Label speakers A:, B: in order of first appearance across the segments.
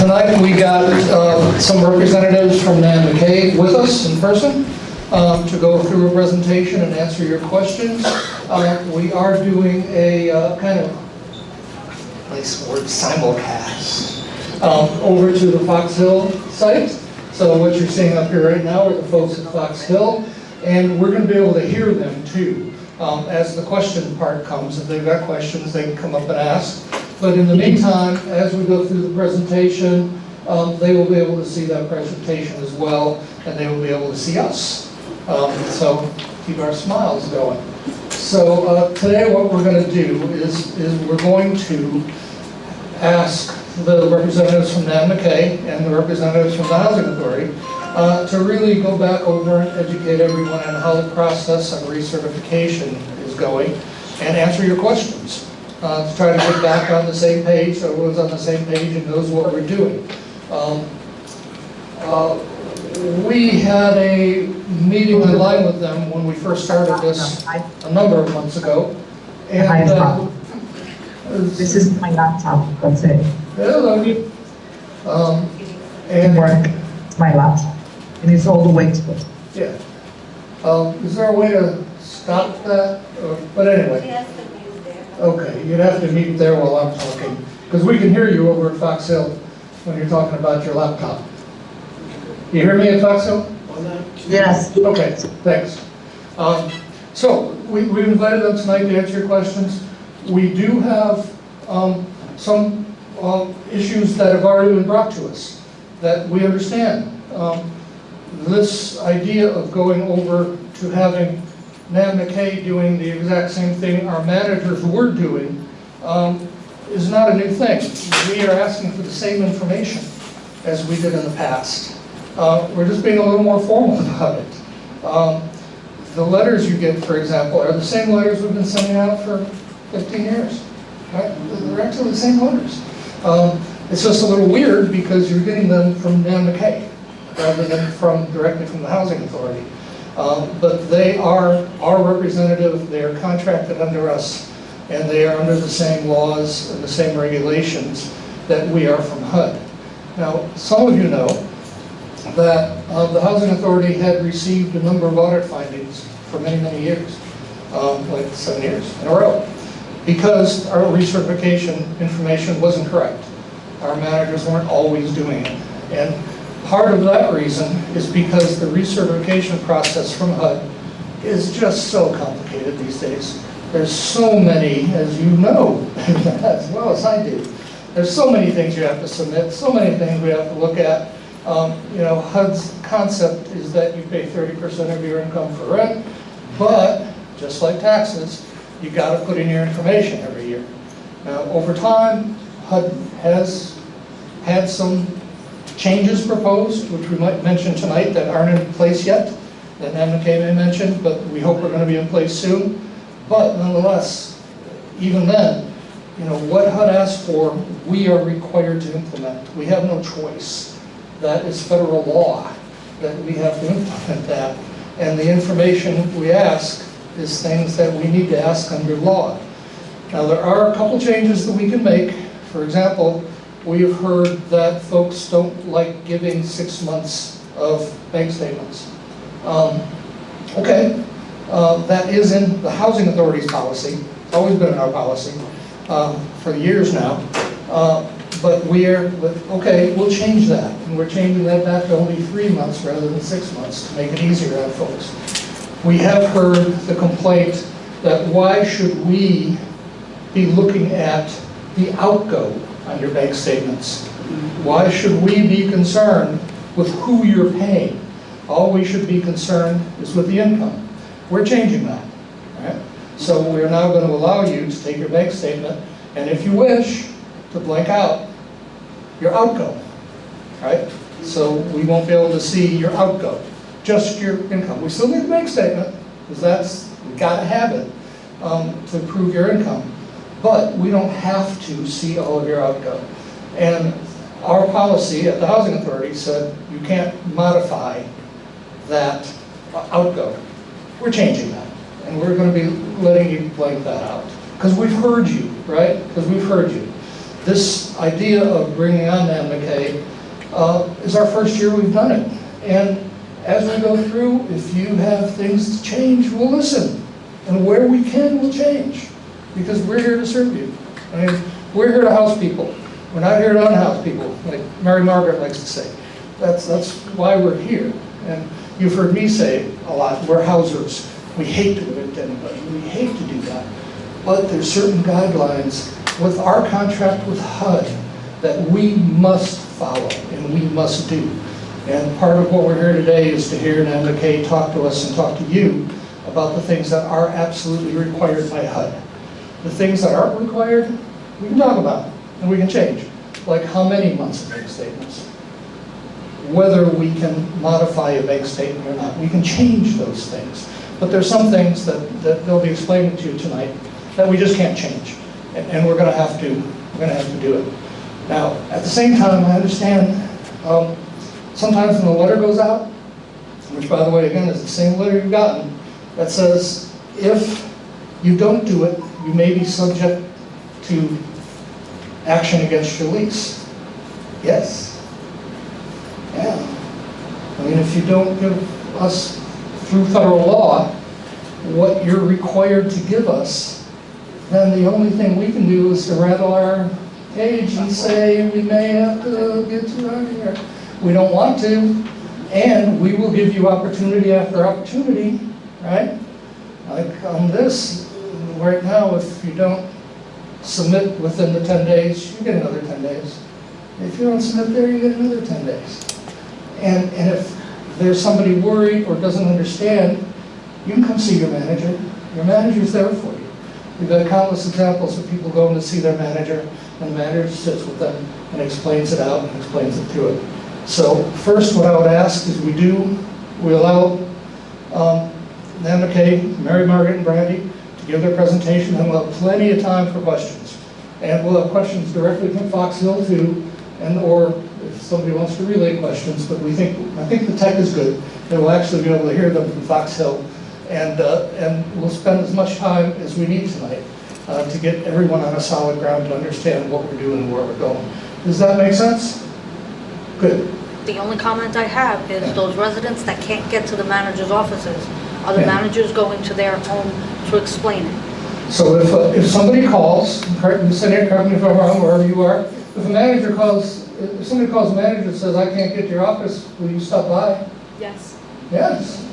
A: Tonight we got some representatives from Nan McKay with us in person to go through a presentation and answer your questions. We are doing a kind of nice word, simulcast over to the Fox Hill site. So what you're seeing up here right now are the folks at Fox Hill, and we're going to be able to hear them too. As the question part comes, if they've got questions, they can come up and ask. But in the meantime, as we go through the presentation, they will be able to see that presentation as well, and they will be able to see us. So keep our smiles going. So today what we're going to do is we're going to ask the representatives from Nan McKay and the representatives from the Housing Authority to really go back over and educate everyone on how the process of recertification is going and answer your questions. To try to get back on the same page, so everyone's on the same page and knows what we're doing. We had a meeting online with them when we first started this a number of months ago. And
B: this is my laptop, that's it.
A: And
B: work. It's my laptop. And it's all the way to it.
A: Yeah. Is there a way to stop that? But anyway. Okay, you'd have to mute there while I'm talking, because we can hear you over at Fox Hill when you're talking about your laptop. You hear me at Fox Hill?
B: Yes.
A: Okay, thanks. So we've invited them tonight to answer your questions. We do have some issues that have already been brought to us that we understand. This idea of going over to having Nan McKay doing the exact same thing our managers were doing is not a new thing. We are asking for the same information as we did in the past. We're just being a little more formal about it. The letters you get, for example, are the same letters we've been sending out for 15 years. Right? They're actually the same letters. It's just a little weird because you're getting them from Nan McKay rather than directly from the Housing Authority. But they are our representative, they are contracted under us, and they are under the same laws and the same regulations that we are from HUD. Now, some of you know that the Housing Authority had received a number of audit findings for many, many years, like 7 years in a row, because our recertification information wasn't correct. Our managers weren't always doing it. And part of that reason is because the recertification process from HUD is just so complicated these days. There's so many, as you know, as well as I do, there's so many things you have to submit, so many things we have to look at. You know, HUD's concept is that you pay 30% of your income for rent, but just like taxes, you got to put in your information every year. Now, over time, HUD has had some changes proposed, which we might mention tonight, that aren't in place yet, that Nan McKay may mention, but we hope are going to be in place soon. But nonetheless, even then, you know, what HUD asks for, we are required to implement. We have no choice. That is federal law, that we have to implement that. And the information we ask is things that we need to ask under law. Now, there are a couple changes that we can make. For example, we've heard that folks don't like giving 6 months of bank statements. Okay, that is in the Housing Authority's policy. It's always been in our policy for years now. But okay, we'll change that. And we're changing that back to only 3 months rather than 6 months to make it easier on folks. We have heard the complaint that why should we be looking at the outgo on your bank statements? Why should we be concerned with who you're paying? All we should be concerned is with the income. We're changing that. Right? So we're now going to allow you to take your bank statement and, if you wish, to blank out your outgo. Right? So we won't be able to see your outgo, just your income. We still need the bank statement because we've got to have it to prove your income. But we don't have to see all of your outgo. And our policy at the Housing Authority said you can't modify that outgo. We're changing that. And we're going to be letting you blank that out. Because we've heard you, right? Because we've heard you. this idea of bringing on Nan McKay is our first year we've done it. And as we go through, if you have things to change, we'll listen. And where we can, we'll change. Because we're here to serve you. I mean, we're here to house people. We're not here to unhouse people, like Mary Margaret likes to say. That's why we're here. And you've heard me say a lot, we're housers. We hate to evict anybody. We hate to do that. But there's certain guidelines with our contract with HUD that we must follow and we must do. And part of what we're here today is to hear Nan McKay talk to us and talk to you about the things that are absolutely required by HUD. The things that aren't required, we can talk about and we can change. Like how many months of bank statements. Whether we can modify a bank statement or not. We can change those things. But there's some things that they'll be explaining to you tonight that we just can't change. And we're gonna have to do it. Now, at the same time, I understand sometimes when the letter goes out, which by the way, again, is the same letter you've gotten, that says if you don't do it, you may be subject to action against your lease. Yes. Yeah. I mean, if you don't give us, through federal law, what you're required to give us, then the only thing we can do is to rattle our cage and say we may have to get you out of here. We don't want to, and we will give you opportunity after opportunity, right? Like on this, right now, if you don't submit within the 10 days, you get another 10 days. If you don't submit there, you get another 10 days. And if there's somebody worried or doesn't understand, you can come see your manager. Your manager's there for you. We've had countless examples of people going to see their manager, and the manager sits with them and explains it out and explains it to it. So first, what I would ask is we allow Nan McKay, Mary Margaret, and Brandy to give their presentation, and we'll have plenty of time for questions. And we'll have questions directly from Fox Hill too, or if somebody wants to relay questions, but I think the tech is good, and we'll actually be able to hear them from Fox Hill. And we'll spend as much time as we need tonight to get everyone on a solid ground to understand what we're doing and where we're going. Does that make sense? Good.
C: The only comment I have is those residents that can't get to the manager's offices, are the managers going to their home to explain it?
A: So if somebody calls, correct me if I'm wrong, wherever you are, if somebody calls the manager and says, I can't get to your office, will you stop by?
C: Yes.
A: Yes.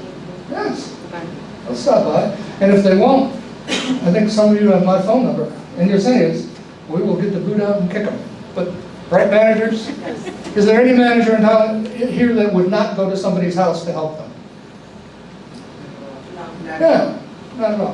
A: Yes.
C: Okay.
A: They'll stop by. And if they won't, I think some of you have my phone number. And your thing is, we will get the boot out and kick them. But, right, managers?
C: Yes.
A: Is there any manager in town here that would not go to somebody's house to help them? Yeah, not at all.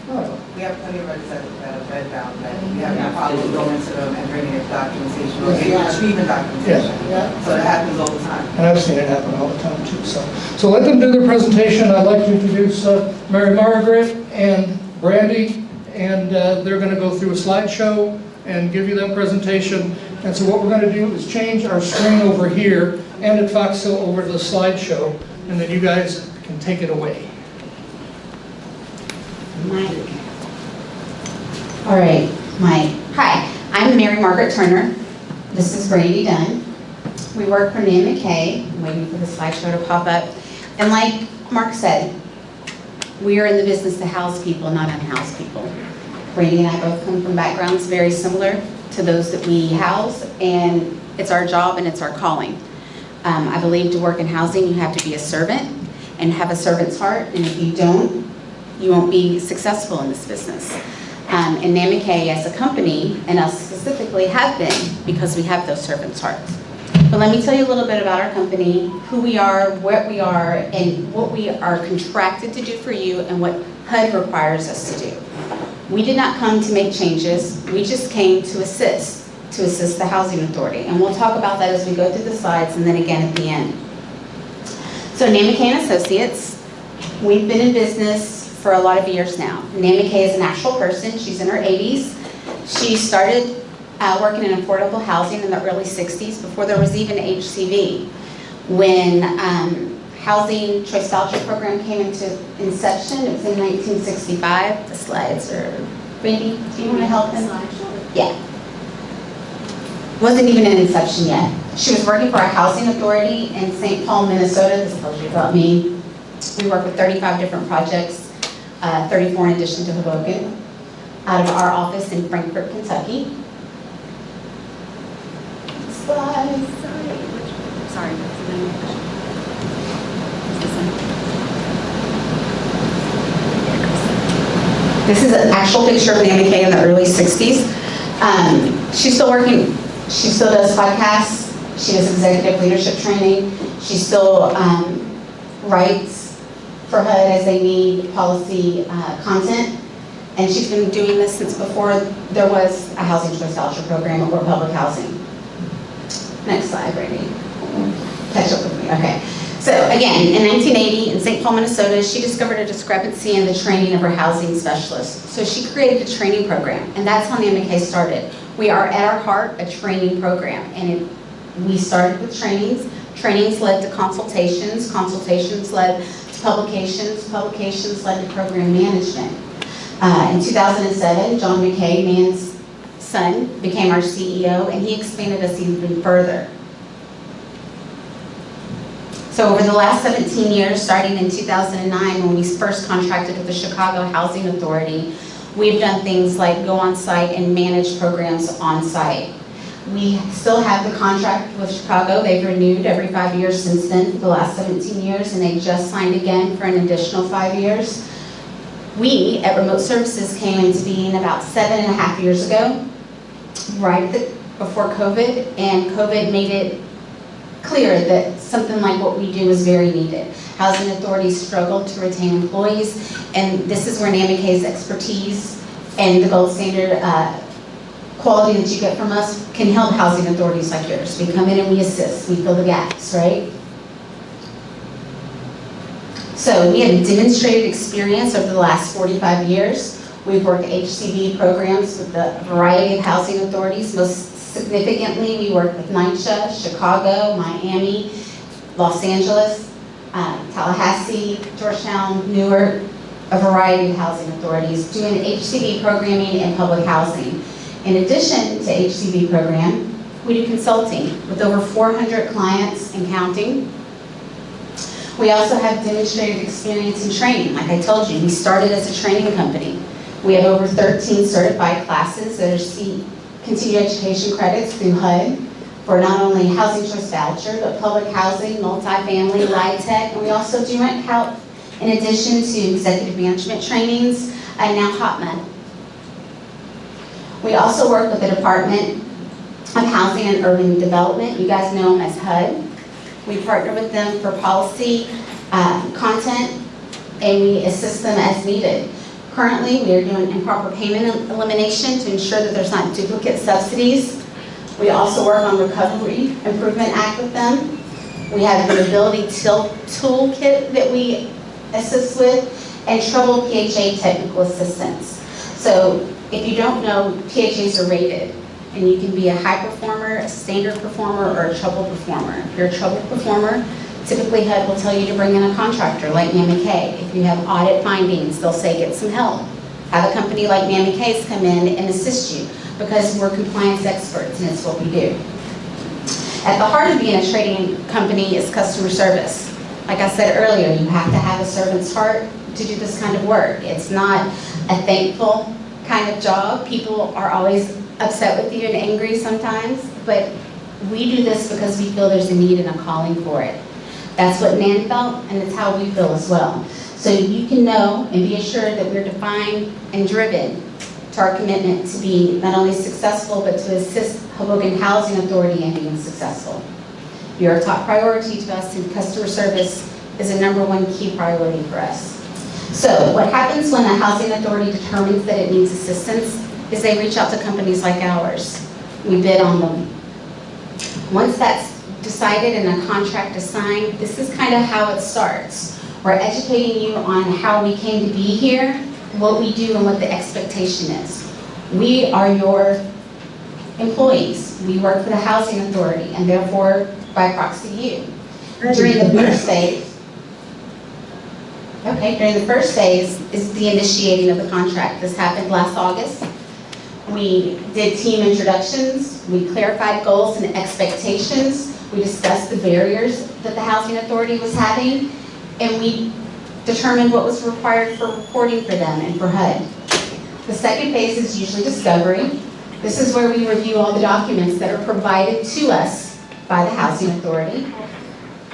A: Not at all.
D: We have plenty of residents that are bedbound, that we have no problem going to them and bringing in documentation or retrieving documentation.
A: Yeah.
D: So that happens all the time.
A: And I've seen it happen all the time too. So let them do their presentation. I'd like to introduce Mary Margaret and Brandy, and they're going to go through a slideshow and give you that presentation. And so what we're going to do is change our screen over here and at Fox Hill over to the slideshow, and then you guys can take it away.
E: Mike. All right, Mike. Hi, I'm Mary Margaret Turner. This is Brandy Dunn. We work for Nan McKay. I'm waiting for the slideshow to pop up. And like Mark said, we are in the business to house people, not unhouse people. Brandy and I both come from backgrounds very similar to those that we house, and it's our job and it's our calling. I believe to work in housing, you have to be a servant and have a servant's heart, and if you don't, you won't be successful in this business. And Nan McKay as a company, and us specifically, have been because we have those servants' hearts. But let me tell you a little bit about our company, who we are, what we are, and what we are contracted to do for you and what HUD requires us to do. We did not come to make changes, we just came to assist the Housing Authority. And we'll talk about that as we go through the slides and then again at the end. So Nan McKay and Associates, we've been in business for a lot of years now. Nan McKay is an actual person. She's in her 80s. She started working in affordable housing in the early 60s before there was even HCV. When Housing Choice Voucher Program came into inception, it was in 1965. The slides are, Brandy, do you want to help him? Yeah. wasn't even in inception yet. She was working for a housing authority in St. Paul, Minnesota. This tells you about me. We work with 35 different projects, 34 in addition to Hoboken, out of our office in Frankfort, Kentucky. Slide. Sorry, what's the name? This is an actual picture of Nan McKay in the early 60s. She's still working. She still does podcasts. She does executive leadership training. She still writes for HUD as they need policy content. And she's been doing this since before there was a housing choice voucher program or public housing. Next slide, Brady. Catch up with me. Okay. So again, in 1980, in St. Paul, Minnesota, she discovered a discrepancy in the training of her housing specialists. So she created a training program, and that's how Nan McKay started. We are at our heart a training program, and we started with trainings. Trainings led to consultations. Consultations led to publications. Publications led to program management. In 2007, John McKay, Nan's son, became our CEO, and he expanded us even further. So over the last 17 years, starting in 2009, when we first contracted with the Chicago Housing Authority, we've done things like go on site and manage programs on site. We still have the contract with Chicago. They've renewed every 5 years since then for the last 17 years, and they just signed again for an additional 5 years. We at Remote Services came into being about 7.5 years ago, right before COVID, and COVID made it clear that something like what we do is very needed. Housing authorities struggle to retain employees, and this is where Nan McKay's expertise and the gold standard quality that you get from us can help housing authorities like yours. We come in and we assist, we fill the gaps, right? So we have demonstrated experience over the last 45 years. We've worked HCV programs with a variety of housing authorities. Most significantly, we work with NYCHA, Chicago, Miami, Los Angeles, Tallahassee, Georgetown, Newark, a variety of housing authorities doing HCV programming and public housing. In addition to HCV program, we do consulting with over 400 clients and counting. We also have demonstrated experience in training. Like I told you, we started as a training company. We have over 13 certified classes that are continuing education credits through HUD for not only housing choice voucher, but public housing, multifamily, light tech, and we also do rent help in addition to executive management trainings and now HOTMA. We also work with the Department of Housing and Urban Development. You guys know them as HUD. We partner with them for policy, content, and we assist them as needed. Currently, we are doing improper payment elimination to ensure that there's not duplicate subsidies. We also work on Recovery Improvement Act with them. We have the Ability Toolkit that we assist with, and Trouble PHA Technical Assistance. So if you don't know, PHAs are rated, and you can be a high performer, a standard performer, or a trouble performer. If you're a trouble performer, typically HUD will tell you to bring in a contractor like Nan McKay. If you have audit findings, they'll say get some help. Have a company like Nan McKay's come in and assist you because we're compliance experts and it's what we do. At the heart of being a trading company is customer service. Like I said earlier, you have to have a servant's heart to do this kind of work. It's not a thankful kind of job. People are always upset with you and angry sometimes, but we do this because we feel there's a need and a calling for it. That's what Nan felt, and it's how we feel as well. So you can know and be assured that we're defined and driven to our commitment to be not only successful, but to assist Hoboken Housing Authority in being successful. You're a top priority to us, and customer service is a #1 key priority for us. So what happens when a housing authority determines that it needs assistance is they reach out to companies like ours. We bid on them. Once that's decided and a contract is signed, this is kind of how it starts. We're educating you on how we came to be here, what we do, and what the expectation is. We are your employees. We work for the housing authority, and therefore, by proxy, you. During the first phase, during the first phase is the initiating of the contract. This happened last August. We did team introductions, we clarified goals and expectations, we discussed the barriers that the Housing Authority was having, and we determined what was required for reporting for them and for HUD. The second phase is usually discovery. This is where we review all the documents that are provided to us by the Housing Authority.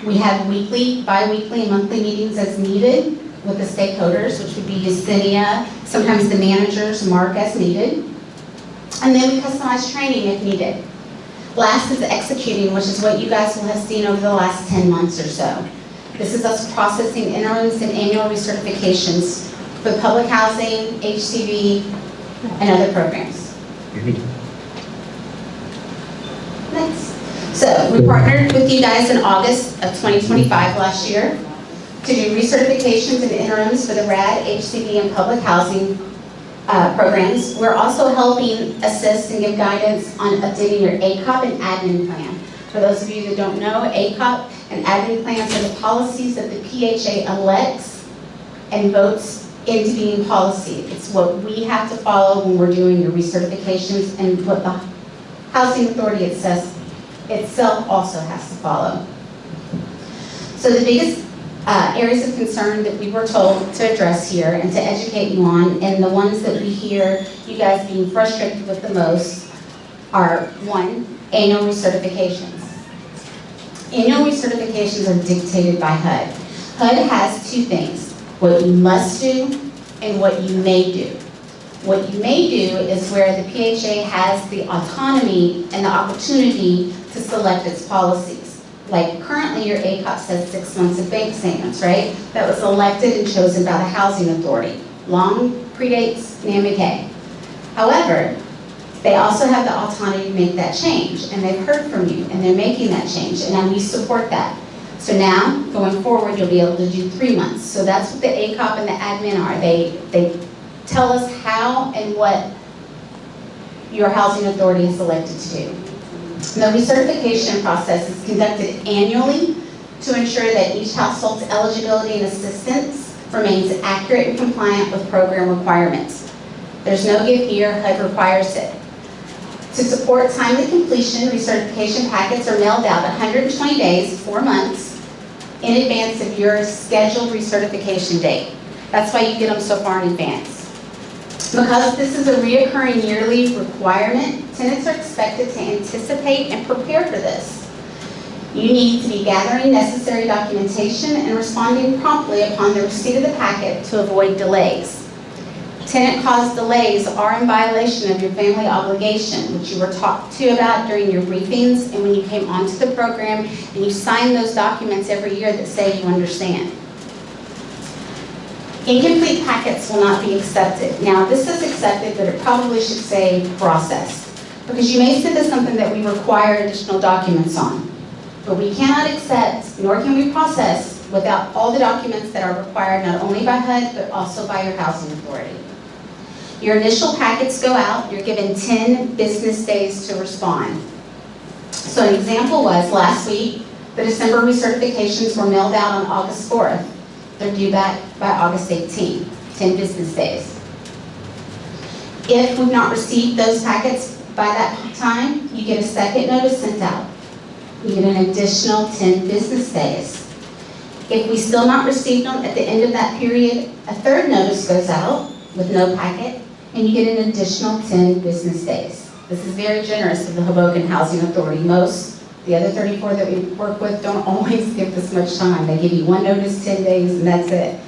E: We have weekly, bi-weekly, and monthly meetings as needed with the stakeholders, which would be Yesenia, sometimes the managers, Mark as needed. And then we customize training if needed. Last is executing, which is what you guys will have seen over the last 10 months or so. This is us processing interims and annual recertifications for public housing, HCV, and other programs. Next. So we partnered with you guys in August of 2025 last year to do recertifications and interims for the RAD, HCV, and public housing programs. We're also helping assist and give guidance on updating your ACOP and admin plan. For those of you that don't know, ACOP and admin plans are the policies that the PHA elects and votes into being policy. It's what we have to follow when we're doing your recertifications and what the Housing Authority itself also has to follow. So the biggest areas of concern that we were told to address here and to educate you on, and the ones that we hear you guys being frustrated with the most, are 1, annual recertifications. Annual recertifications are dictated by HUD. HUD has 2 things, what you must do and what you may do. What you may do is where the PHA has the autonomy and the opportunity to select its policies. Like currently your ACOP says 6 months of bank statements, right? That was elected and chosen by the Housing Authority. Long predates Nan McKay. However, they also have the autonomy to make that change, and they've heard from you, and they're making that change, and we support that. So now, going forward, you'll be able to do 3 months. So that's what the ACOP and the admin are. They tell us how and what your Housing Authority has elected to do. The recertification process is conducted annually to ensure that each household's eligibility and assistance remains accurate and compliant with program requirements. There's no give here, HUD requires it. To support timely completion, recertification packets are mailed out 120 days, 4 months, in advance of your scheduled recertification date. That's why you get them so far in advance. Because this is a reoccurring yearly requirement, tenants are expected to anticipate and prepare for this. You need to be gathering necessary documentation and responding promptly upon the receipt of the packet to avoid delays. Tenant-caused delays are in violation of your family obligation, which you were talked to about during your briefings and when you came onto the program, and you sign those documents every year that say you understand. Incomplete packets will not be accepted. Now, this is accepted, but it probably should say processed, because you may send us something that we require additional documents on. But we cannot accept, nor can we process, without all the documents that are required not only by HUD, but also by your Housing Authority. Your initial packets go out, you're given 10 business days to respond. So an example was last week, the December recertifications were mailed out on August 4th. They're due back by August 18th, 10 business days. If we've not received those packets by that time, you get a second notice sent out. You get an additional 10 business days. If we still not received them at the end of that period, a third notice goes out with no packet, and you get an additional 10 business days. This is very generous of the Hoboken Housing Authority. Most, the other 34 that we work with, don't always give this much time. They give you 1 notice, 10 days, and that's it.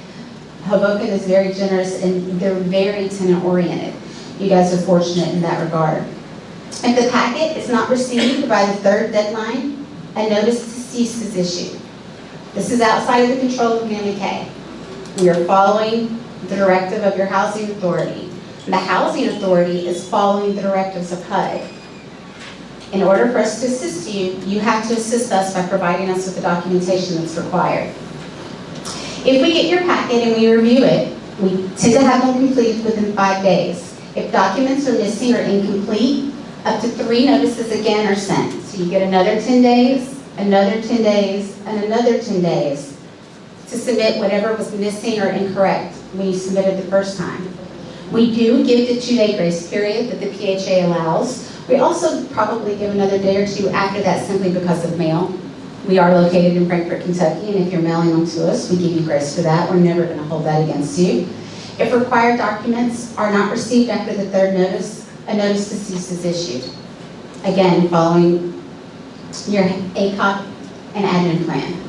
E: Hoboken is very generous, and they're very tenant-oriented. You guys are fortunate in that regard. If the packet is not received by the 3rd deadline, a notice to cease is issued. This is outside of the control of Nan McKay. We are following the directive of your Housing Authority. The Housing Authority is following the directives of HUD. In order for us to assist you, you have to assist us by providing us with the documentation that's required. If we get your packet and we review it, we tend to have them completed within 5 days. If documents are missing or incomplete, up to 3 notices again are sent. So you get another 10 days, another 10 days, and another 10 days to submit whatever was missing or incorrect when you submitted the first time. We do give the 2-day grace period that the PHA allows. We also probably give another day or two after that simply because of mail. We are located in Frankfort, Kentucky, and if you're mailing them to us, we give you grace for that. We're never going to hold that against you. If required documents are not received after the 3rd notice, a notice to cease is issued. Again, following your ACOG and admin plan.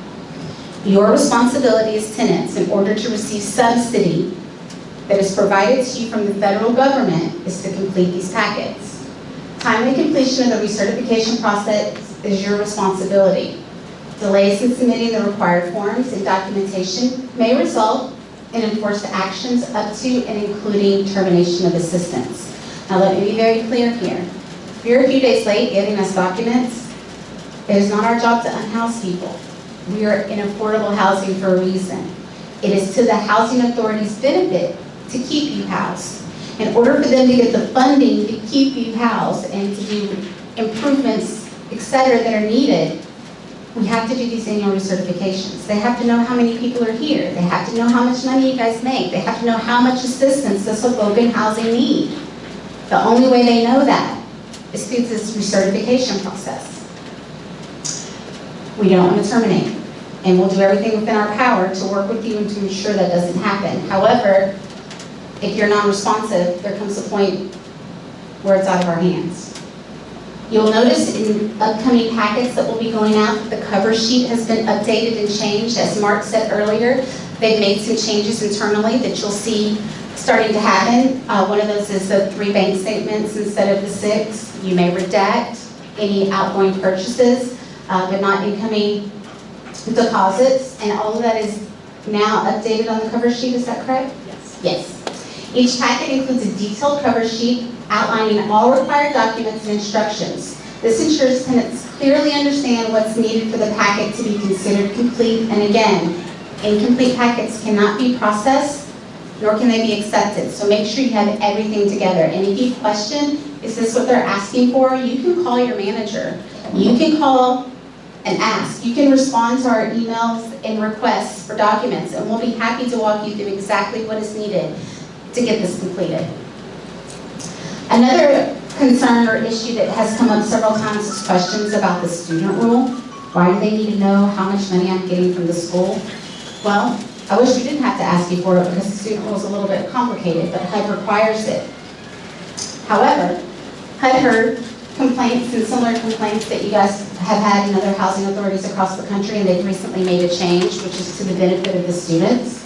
E: Your responsibility as tenants in order to receive subsidy that is provided to you from the federal government is to complete these packets. Timely completion of the recertification process is your responsibility. Delays in submitting the required forms and documentation may result in enforced actions up to and including termination of assistance. Now let me be very clear here. If you're a few days late getting us documents, it is not our job to unhouse people. We are in affordable housing for a reason. It is to the housing authority's benefit to keep you housed. In order for them to get the funding to keep you housed and to do improvements, etc., that are needed, we have to do these annual recertifications. They have to know how many people are here. They have to know how much money you guys make. They have to know how much assistance does Hoboken housing need. The only way they know that is through this recertification process. We don't want to terminate, and we'll do everything within our power to work with you and to ensure that doesn't happen. However, if you're non-responsive, there comes a point where it's out of our hands. You'll notice in upcoming packets that will be going out, the cover sheet has been updated and changed. As Mark said earlier, they've made some changes internally that you'll see starting to happen. One of those is the 3 bank statements instead of the 6. You may redact any outgoing purchases, but not incoming deposits. And all of that is now updated on the cover sheet, is that correct?
C: Yes.
E: Yes. Each packet includes a detailed cover sheet outlining all required documents and instructions. This ensures tenants clearly understand what's needed for the packet to be considered complete. And again, incomplete packets cannot be processed, nor can they be accepted. So make sure you have everything together. And if you question, is this what they're asking for? You can call your manager. You can call and ask. You can respond to our emails and requests for documents, and we'll be happy to walk you through exactly what is needed to get this completed. Another concern or issue that has come up several times is questions about the student rule. Why do they need to know how much money I'm getting from the school? Well, I wish we didn't have to ask you for it because the student rule is a little bit complicated, but HUD requires it. However, HUD heard complaints and similar complaints that you guys have had in other housing authorities across the country, and they've recently made a change, which is to the benefit of the students.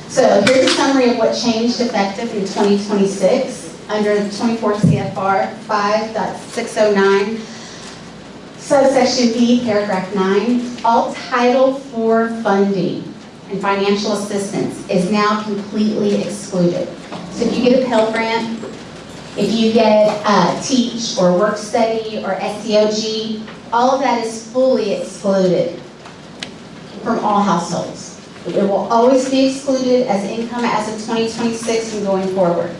E: So here's a summary of what changed effective in 2026 under 24 CFR 5.609, subsection B, paragraph 9. All Title IV funding and financial assistance is now completely excluded. So if you get a Pell Grant, if you get TEACH or Work Study or SEOG, all of that is fully excluded from all households. It will always be excluded as income as of 2026 and going forward.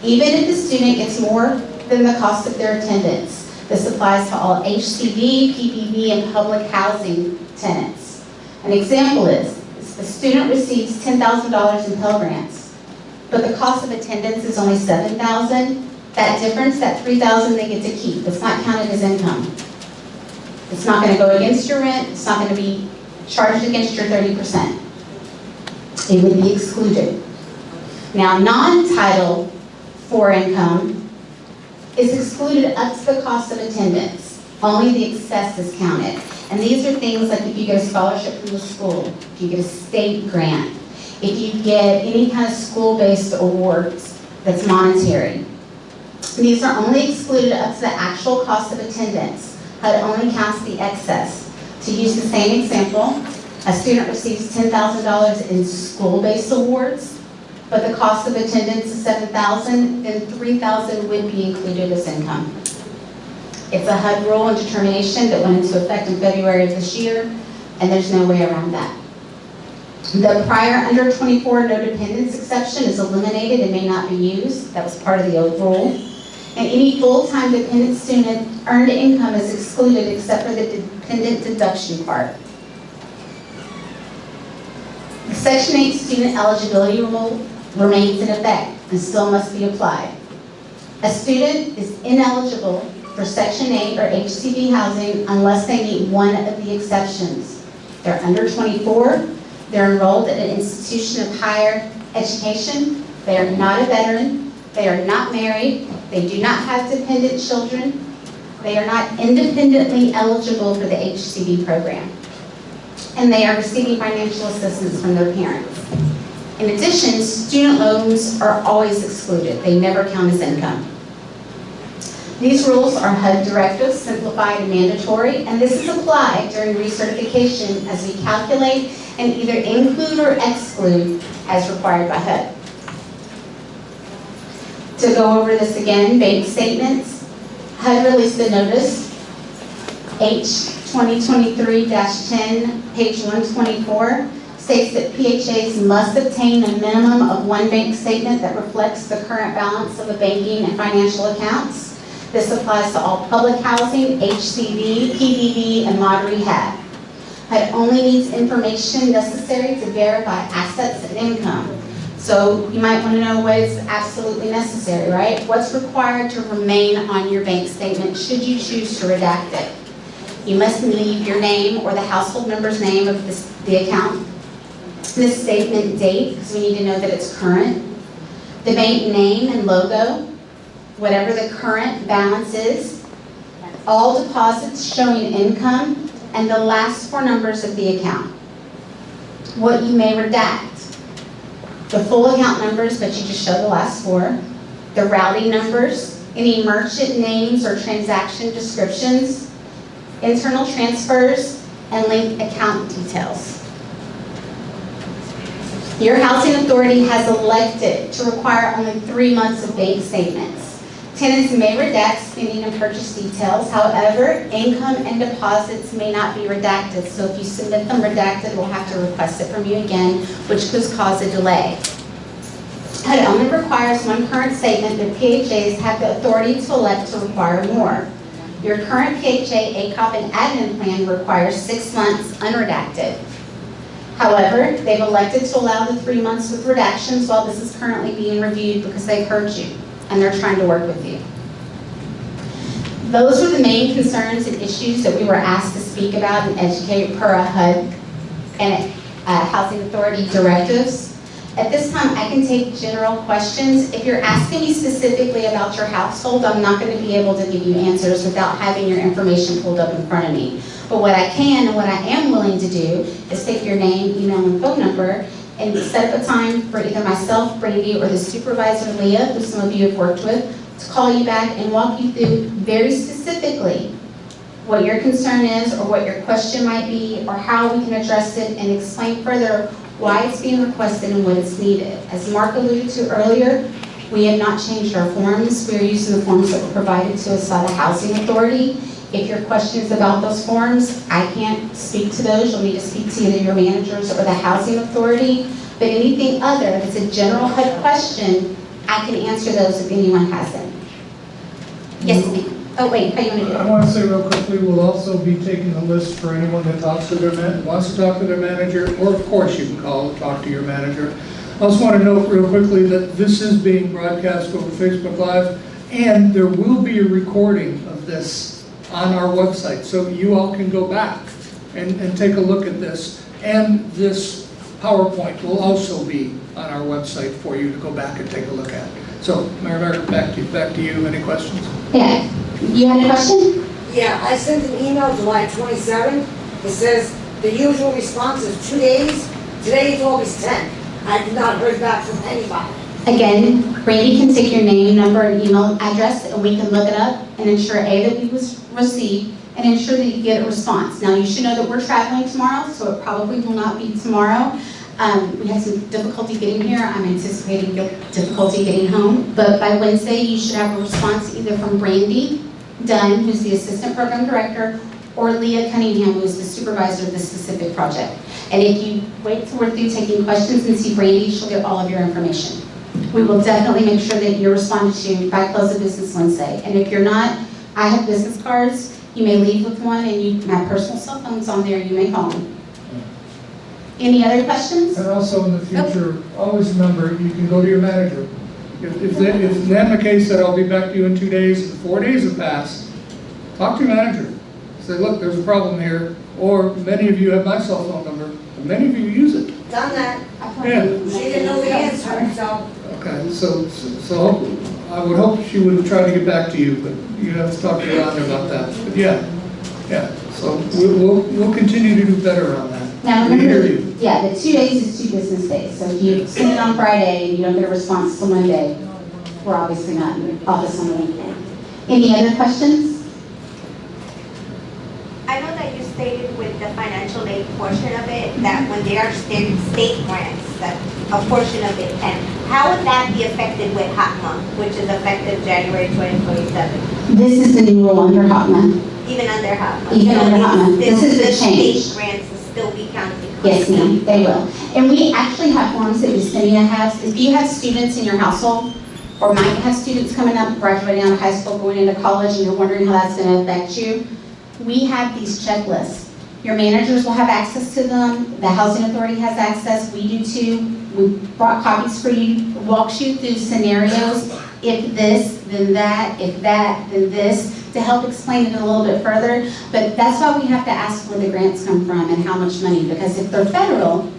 E: Even if the student gets more than the cost of their attendance. This applies to all HCD, PPP, and public housing tenants. An example is, the student receives $10,000 in Pell Grants, but the cost of attendance is only $7,000. That difference, that $3,000 they get to keep. It's not counted as income. It's not going to go against your rent. It's not going to be charged against your 30%. It would be excluded. Now, non-Title IV income is excluded up to the cost of attendance. Only the excess is counted. And these are things like if you get a scholarship from the school, if you get a state grant, if you get any kind of school-based awards that's monetary. These are only excluded up to the actual cost of attendance. HUD only counts the excess. To use the same example, a student receives $10,000 in school-based awards, but the cost of attendance is $7,000, then $3,000 would be included as income. It's a HUD rule and determination that went into effect in February of this year, and there's no way around that. The prior under 24 no dependence exception is eliminated and may not be used. That was part of the old rule. And any full-time dependent student earned income is excluded except for the dependent deduction part. The Section 8 student eligibility rule remains in effect. and still must be applied. A student is ineligible for Section 8 or HCB housing unless they meet one of the exceptions. They're under 24, they're enrolled in an institution of higher education, they are not a veteran, they are not married, they do not have dependent children, they are not independently eligible for the HCB program, and they are receiving financial assistance from their parents. In addition, student loans are always excluded. They never count as income. These rules are HUD directives, simplified and mandatory, and this is applied during recertification as we calculate and either include or exclude as required by HUD. To go over this again, bank statements. HUD released a notice, H2023-10, page 124, states that PHAs must obtain a minimum of one bank statement that reflects the current balance of the banking and financial accounts. This applies to all public housing, HCB, PDD, and mod rehab. HUD only needs information necessary to verify assets and income. So you might want to know what is absolutely necessary, right? What's required to remain on your bank statement should you choose to redact it? You must leave your name or the household member's name of the account. This statement date, because we need to know that it's current. The bank name and logo, whatever the current balance is. All deposits showing income, and the last four numbers of the account. What you may redact. The full account numbers, but you just show the last four. The routing numbers, any merchant names or transaction descriptions, internal transfers, and linked account details. Your housing authority has elected to require only 3 months of bank statements. Tenants may redact spending and purchase details. However, income and deposits may not be redacted. So if you submit them redacted, we'll have to request it from you again, which could cause a delay. HUD only requires one current statement, but PHAs have the authority to elect to require more. Your current PHA ACOP and admin plan requires 6 months unredacted. However, they've elected to allow the 3 months with redactions while this is currently being reviewed because they've heard you and they're trying to work with you. Those were the main concerns and issues that we were asked to speak about and educate per HUD and Housing Authority directives. At this time, I can take general questions. If you're asking me specifically about your household, I'm not going to be able to give you answers without having your information pulled up in front of me. But what I can and what I am willing to do is take your name, email, and phone number and set up a time for either myself, Brandy, or the supervisor, Leah, who some of you have worked with, to call you back and walk you through very specifically what your concern is or what your question might be or how we can address it and explain further why it's being requested and what is needed. As Mark alluded to earlier, we have not changed our forms. We're using the forms that were provided to us by the Housing Authority. If your question is about those forms, I can't speak to those. You'll need to speak to either your managers or the Housing Authority. But anything other, if it's a general HUD question, I can answer those if anyone has them. Yes, ma'am. Oh, wait, how you want to do it?
A: I want to say real quickly, we'll also be taking a list for anyone that talks to their wants to talk to their manager, or of course you can call and talk to your manager. I also want to note real quickly that this is being broadcast over Facebook Live, and there will be a recording of this on our website, so you all can go back and take a look at this. And this PowerPoint will also be on our website for you to go back and take a look at. So, Mayor Margaret, back to you. Any questions?
E: Yeah. You had a question?
F: Yeah, I sent an email July 27th. It says the usual response is 2 days. Today is August 10th. I have not heard back from anybody.
E: Again, Brandy can take your name, number, and email address, and we can look it up and ensure A, that we was received, and ensure that you get a response. Now, you should know that we're traveling tomorrow, so it probably will not be tomorrow. We had some difficulty getting here. I'm anticipating difficulty getting home, but by Wednesday, you should have a response either from Brandy Dunn, who's the Assistant Program Director, or Leah Cunningham, who is the supervisor of this specific project. And if you wait till we're through taking questions and see Brandy, she'll get all of your information. We will definitely make sure that you're responded to by close of business Wednesday. And if you're not, I have business cards. You may leave with one, and my personal cell phone's on there. You may call me. Any other questions?
A: And also in the future, always remember, you can go to your manager If Nan McKay said, I'll be back to you in 2 days, and 4 days have passed, talk to your manager. Say, look, there's a problem here, or many of you have my cell phone number, and many of you use it.
F: Done that.
A: Yeah.
F: She didn't know the answer, so.
A: Okay, so I would hope she would try to get back to you, but you have to talk to Rhonda about that. But yeah, so we'll continue to do better on that.
E: Now
A: We hear
E: remember,
A: you.
E: yeah, the 2 days is 2 business days. So if you send it on Friday and you don't get a response till Monday, we're obviously not in the office on the weekend. Any other questions?
G: I know that you stated with the financial aid portion of it, that when there are state grants, that a portion of it can, how would that be affected with HOTMA, which is effective January 2027?
E: This is the new rule under HOTMA.
G: Even under HOTMA?
E: Even under HOTMA. This is the change.
G: State grants will still be counted?
E: Yes, ma'am, they will. And we actually have forms that Justinia has. If you have students in your household, or might have students coming up, graduating out of high school, going into college, and you're wondering how that's going to affect you, we have these checklists. Your managers will have access to them. The Housing Authority has access. We do too. We brought copies for you, walks you through scenarios. If this, then that. If that, then this, to help explain it a little bit further. But that's why we have to ask where the grants come from and how much money. Because if they're federal,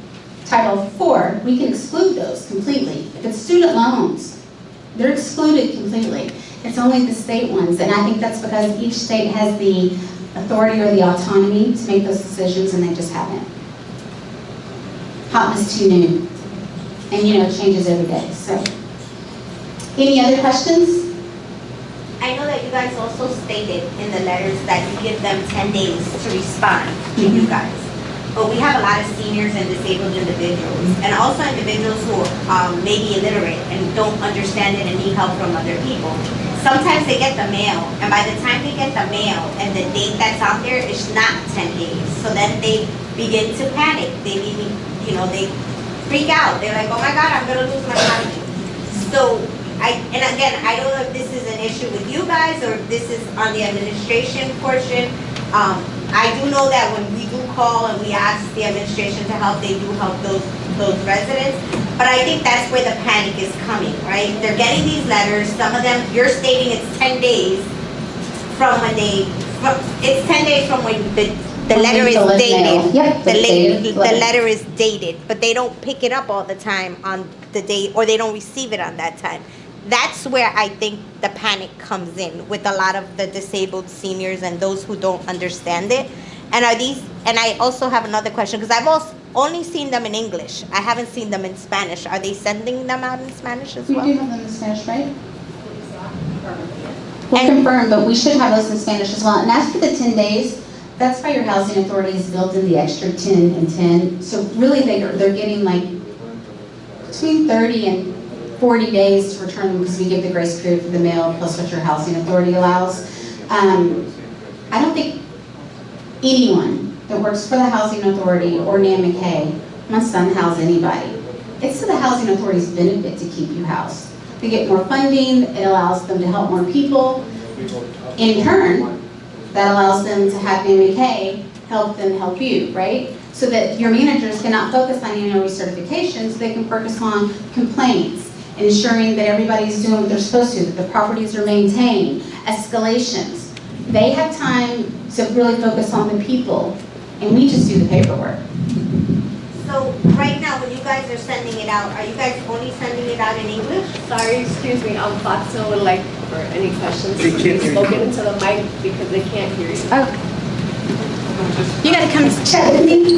E: Title IV, we can exclude those completely. If it's student loans, they're excluded completely. It's only the state ones. And I think that's because each state has the authority or the autonomy to make those decisions, and they just haven't. HOTMA's too new, and it changes every day. So, any other questions?
G: I know that you guys also stated in the letters that you give them 10 days to respond to you guys. But we have a lot of seniors and disabled individuals, and also individuals who may be illiterate and don't understand it and need help from other people. Sometimes they get the mail, and by the time they get the mail and the date that's on there, it's not 10 days. So then they begin to panic. They they freak out. They're like, oh my God, I'm gonna lose my housing. So, and again, I don't know if this is an issue with you guys or if this is on the administration portion. I do know that when we do call and we ask the administration to help, they do help those residents. But I think that's where the panic is coming, right? They're getting these letters. Some of them, you're stating it's 10 days from when it's 10 days from when the letter is dated.
E: Yep.
G: The letter is dated, but they don't pick it up all the time on the date, or they don't receive it on that time. That's where I think the panic comes in with a lot of the disabled seniors and those who don't understand it. And I also have another question, because I've only seen them in English. I haven't seen them in Spanish. Are they sending them out in Spanish as
E: We
G: well?
E: do have them in Spanish, right? We'll confirm, but we should have those in Spanish as well. And as for the 10 days, that's why your housing authority has built in the extra 10 and 10. So really they're getting like between 30 and 40 days to return them, because we give the grace period for the mail plus what your housing authority allows. I don't think anyone that works for the housing authority or Nan McKay wants to unhouse anybody. It's to the housing authority's benefit to keep you housed. They get more funding, it allows them to help more people. In turn, that allows them to have Nan McKay help them help you, right? So that your managers cannot focus on annual recertifications, they can focus on complaints, ensuring that everybody's doing what they're supposed to, that the properties are maintained, escalations. They have time to really focus on the people, and we just do the paperwork.
G: So right now, when you guys are sending it out, are you guys only sending it out in English?
H: Sorry, excuse me, Foxville would like for any questions
A: They
H: to
A: can't
H: be
A: hear you.
H: spoken into the mic because they can't hear you.
G: You gotta come chat with me.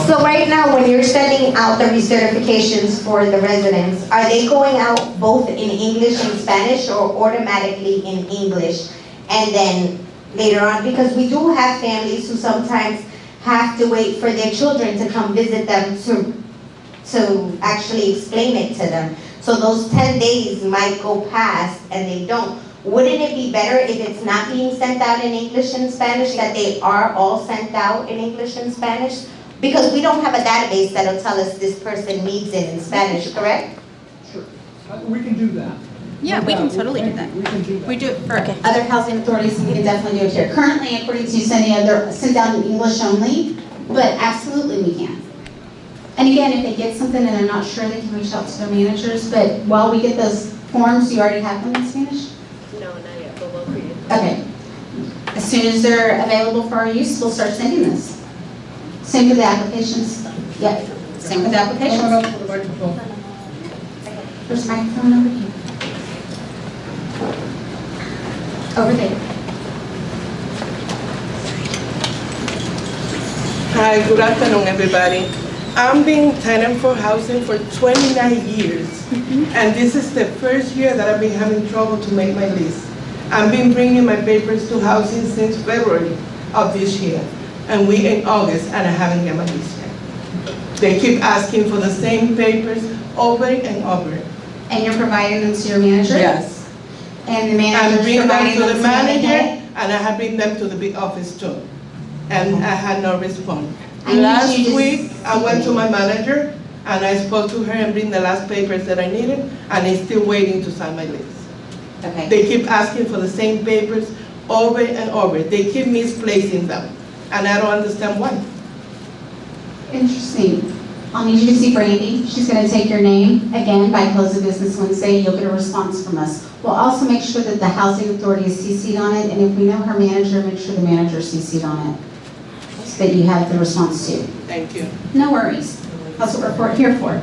G: So right now, when you're sending out the recertifications for the residents, are they going out both in English and Spanish, or automatically in English? And then later on, because we do have families who sometimes have to wait for their children to come visit them to actually explain it to them. So those 10 days might go past and they don't. Wouldn't it be better if it's not being sent out in English and Spanish, that they are all sent out in English and Spanish? Because we don't have a database that'll tell us this person needs it in Spanish, correct?
A: Sure. We can do that.
E: Yeah, we can totally do that.
A: We can do that.
E: We do it for other housing authorities, and we can definitely do it here. Currently, according to Justinia, they're sent out in English only, but absolutely we can. And again, if they get something and they're not sure, they can reach out to their managers, but while we get those forms, you already have them in Spanish?
H: No, not yet, but we'll create.
E: Okay. As soon as they're available for our use, we'll start sending this. Same for the applications. Yep, same with the
A: Come on
E: applications.
A: up to the microphone.
E: There's a microphone over here. Over there.
I: Hi, good afternoon, everybody. I've been tenant for housing for 29 years, and this is the first year that I've been having trouble to make my lease. I've been bringing my papers to housing since February of this year, and we in August, and I haven't got my lease yet. They keep asking for the same papers over and over.
E: And you're providing them to your manager?
I: Yes.
E: And the
I: I'm
E: manager's
I: bringing them
E: providing
I: to
E: them
I: the
E: to
I: manager, and I have bring them to the big office too, and I had no response.
E: I need you
I: Last
E: to
I: week, I
E: see
I: went to
E: me.
I: my manager, and I spoke to her and bring the last papers that I needed, and I'm still waiting to sign my lease.
E: Okay.
I: They keep asking for the same papers over and over. They keep misplacing them, and I don't understand why.
E: Interesting. I'll need you to see Brandy. She's going to take your name again by close of business Wednesday. You'll get a response from us. We'll also make sure that the housing authority is CC'd on it, and if we know her manager, make sure the manager is CC'd on it, so that you have the response too.
I: Thank you.
E: No worries. That's what we're here for.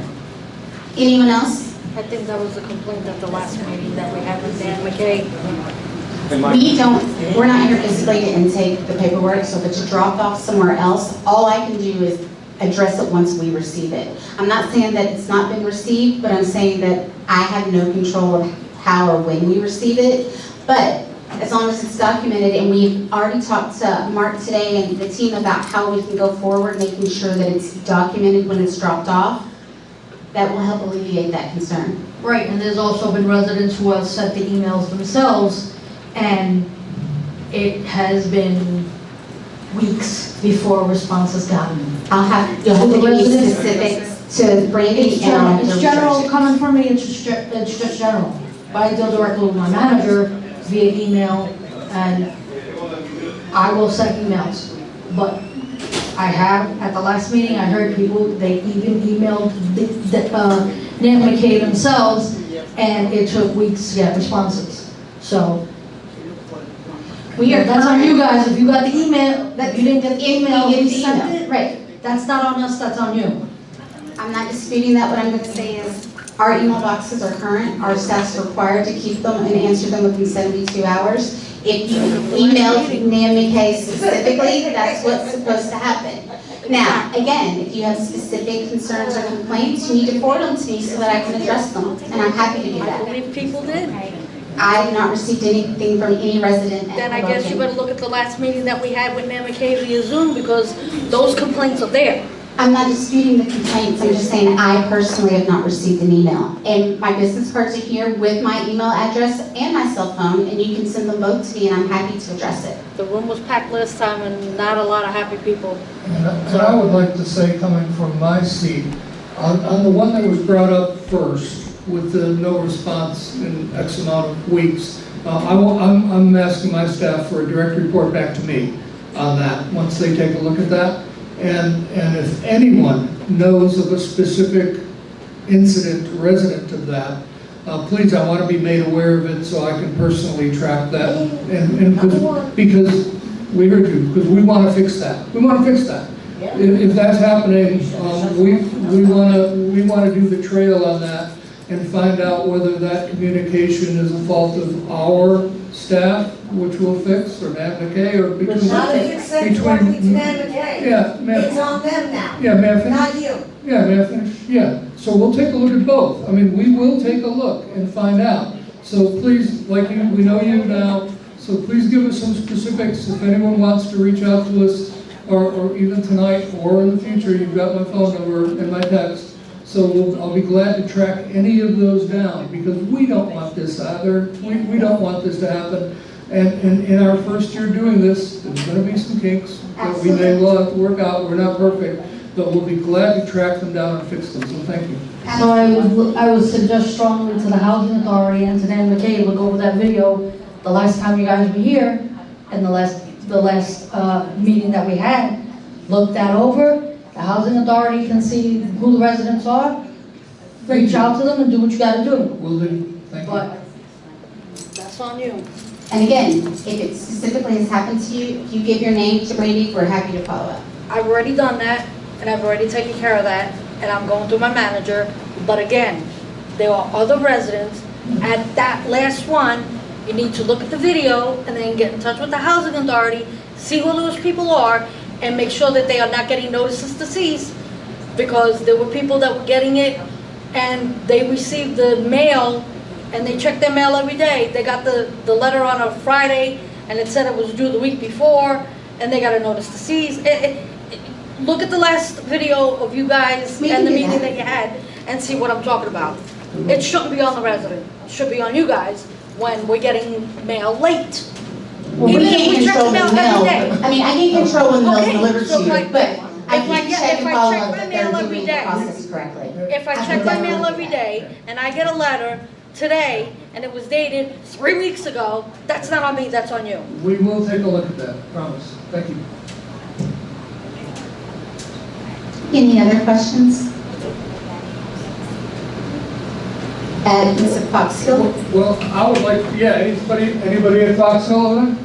E: Anyone else?
C: I think that was the complaint at the last meeting that we had with Nan McKay.
E: We're not here physically to intake the paperwork, so if it's dropped off somewhere else, all I can do is address it once we receive it. I'm not saying that it's not been received, but I'm saying that I have no control of how or when we receive it. But as long as it's documented, and we've already talked to Mark today and the team about how we can go forward, making sure that it's documented when it's dropped off, that will help alleviate that concern.
C: Right, and there's also been residents who have sent the emails themselves, and it has been weeks before a response is gotten.
E: You'll have to give me specifics to Brandy, and I'll have to
C: It's
E: research
C: general,
E: it.
C: coming from me, it's just general. But I deal directly with my manager via email, and I will send emails. But I have, at the last meeting, I heard people, they even emailed Nan McKay themselves, and it took weeks to get responses. So, that's on you guys. If you got the email, that you didn't get the email,
E: If we
C: you
E: get the
C: sent
E: email,
C: it,
E: right.
C: that's not on us, that's on you.
E: I'm not disputing that. What I'm going to say is our email boxes are current. Our staff's required to keep them and answer them within 72 hours. If you emailed Nan McKay specifically, that's what's supposed to happen. Now, again, if you have specific concerns or complaints, you need to forward them to me so that I can address them, and I'm happy to do
C: I
E: that.
C: believe people did.
E: I have not received anything from any resident at
C: Then I guess you
E: Hoboken.
C: better look at the last meeting that we had with Nan McKay via Zoom, because those complaints are there.
E: I'm not disputing the complaints, I'm just saying I personally have not received an email. And my business cards are here with my email address and my cell phone, and you can send them both to me, and I'm happy to address it.
C: The room was packed last time, and not a lot of happy people.
A: And I would like to say, coming from my seat, on the one that was brought up first, with the no response in X amount of weeks, I'm asking my staff for a direct report back to me on that, once they take a look at that. And if anyone knows of a specific incident resident of that, please, I want to be made aware of it so I can personally track that. And because we heard you, because we want to fix that. We want to fix that. If that's happening, we want to do the trail on that and find out whether that communication is a fault of our staff, which we'll fix, or Nan McKay, or between.
F: How does it send directly to Nan McKay?
A: Yeah,
F: It's on them now,
A: yeah, may I finish?
F: not you.
A: Yeah, may I finish? Yeah, so we'll take a look at both. I mean, we will take a look and find out. So please, like you, we know you now, so please give us some specifics. If anyone wants to reach out to us, or even tonight, or in the future, you've got my phone number and my text. So I'll be glad to track any of those down, because we don't want this either. We don't want this to happen. And in our first year doing this, there's going to be some kinks that we may well have to work out. We're not perfect, but we'll be glad to track them down and fix them. So thank you.
C: So I would suggest strongly to the Housing Authority and to Nan McKay, look over that video the last time you guys were here, and the last meeting that we had. Look that over The housing authority can see who the residents are, reach out to them and do what you gotta do.
A: Will do, thank you.
C: But that's on you.
E: And again, if it specifically has happened to you, if you give your name to Brandy, we're happy to follow up.
C: I've already done that, and I've already taken care of that, and I'm going through my manager. But again, there are other residents. At that last one, you need to look at the video and then get in touch with the housing authority, see who those people are, and make sure that they are not getting notices to cease, because there were people that were getting it, and they received the mail, and they checked their mail every day. They got the letter on a Friday, and it said it was due the week before, and they got a notice to cease. Look at the last video of you guys and the meeting that you had, and see what I'm talking about. It shouldn't be on the resident. It should be on you guys when we're getting mail late.
E: Well,
C: Even
E: we
C: if
E: can't
C: we check
E: control
C: the
E: the
C: mail every
E: mail.
C: day.
E: I mean, I can control when the mail's
C: Okay,
E: delivered
C: so
E: to you,
C: if
E: but I
C: if I
E: can
C: get-
E: check
C: if
E: and
C: I
E: follow
C: check
E: up
C: my
E: that
C: mail
E: they're
C: every
E: doing
C: day-
E: the process correctly.
C: If I check my mail every day and I get a letter today and it was dated 3 weeks ago, that's not on me, that's on you.
A: We will take a look at that, promise. Thank you.
E: Any other questions? Mr. Foxhill?
A: Well, I would like, yeah, anybody at Fox Hill over there?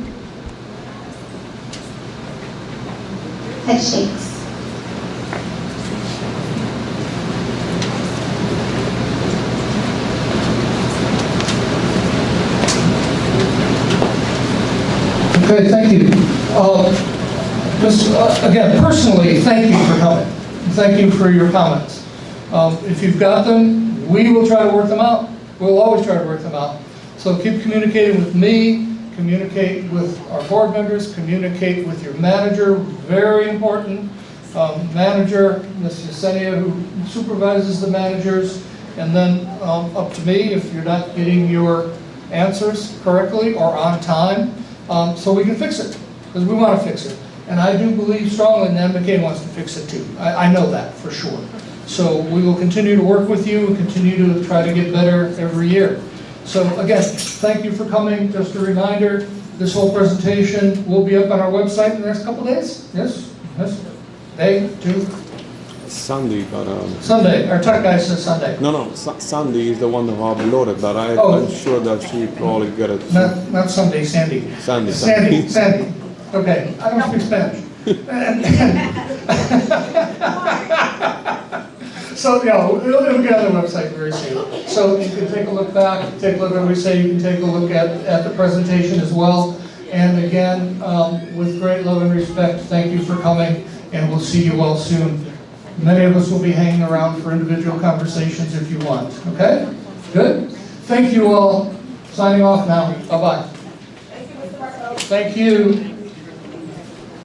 E: Head shakes.
A: Okay, thank you. Just, again, personally, thank you for coming. Thank you for your comments. If you've got them, we will try to work them out. We'll always try to work them out. So keep communicating with me, communicate with our board members, communicate with your manager, very important. Manager, Ms. Yesenia, who supervises the managers, and then up to me if you're not getting your answers correctly or on time, so we can fix it, because we want to fix it. And I do believe strongly Nan McKay wants to fix it too. I know that for sure. So we will continue to work with you and continue to try to get better every year. So again, thank you for coming. Just a reminder, this whole presentation will be up on our website in the next couple of days. Yes? Yes? Day, two?
J: Sunday, but
A: Sunday. Our tech guy says Sunday.
J: no, Sunday is the one who uploaded, but I'm sure that she probably got it.
A: Not Sunday, Sandy.
J: Sandy.
A: Sandy. Okay, I don't speak Spanish. So, yeah, it'll get on the website very soon. So you can take a look back, take a look at what we say, you can take a look at the presentation as well. And again, with great love and respect, thank you for coming, and we'll see you all soon. Many of us will be hanging around for individual conversations if you want, okay? Good? Thank you all. Signing off now. Bye-bye. Thank you.